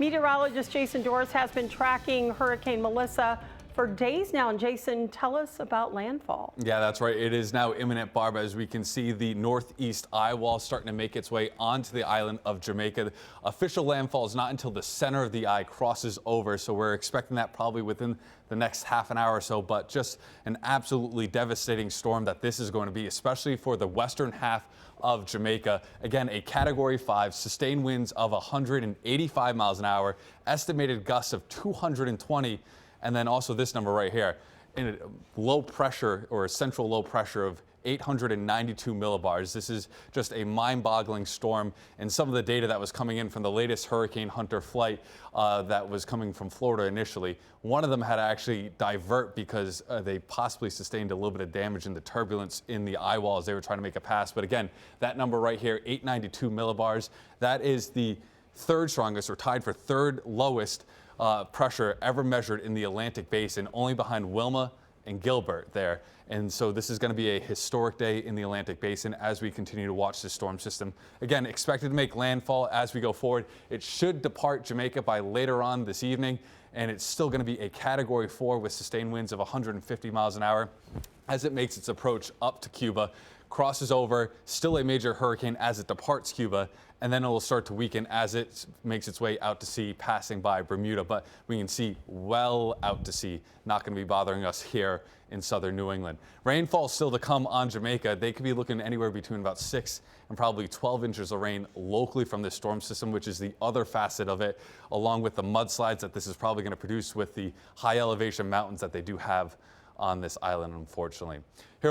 Meteorologist Jason Doris has been tracking Hurricane Melissa for days now. And Jason, tell us about landfall. Yeah, that's right. It is now imminent, Barb. As we can see, the northeast eye wall starting to make its way onto the island of Jamaica. The official landfall is not until the center of the eye crosses over, so we're expecting that probably within the next half an hour or so. But just an absolutely devastating storm that this is going to be, especially for the western half of Jamaica. Again, a Category 5, sustained winds of 185 miles an hour, estimated gusts of 220. And then also this number right here, in a low pressure or a central low pressure of 892 millibars. This is just a mind-boggling storm. And some of the data that was coming in from the latest Hurricane Hunter flight that was coming from Florida initially, one of them had to actually divert because they possibly sustained a little bit of damage in the turbulence in the eye wall as they were trying to make a pass. But again, that number right here, 892 millibars, that is the third strongest or tied for third lowest pressure ever measured in the Atlantic basin, only behind Wilma and Gilbert there. And so this is going to be a historic day in the Atlantic basin as we continue to watch this storm system. Again, expected to make landfall as we go forward. It should depart Jamaica by later on this evening, and it's still going to be a Category 4 with sustained winds of 150 miles an hour as it makes its approach up to Cuba, crosses over, still a major hurricane as it departs Cuba, and then it will start to weaken as it makes its way out to sea, passing by Bermuda. But we can see well out to sea, not going to be bothering us here in southern New England. Rainfall still to come on Jamaica. They could be looking anywhere between about 6 and probably 12 inches of rain locally from this storm system, which is the other facet of it, along with the mudslides that this is probably going to produce with the high elevation mountains that they do have on this island, unfortunately. Here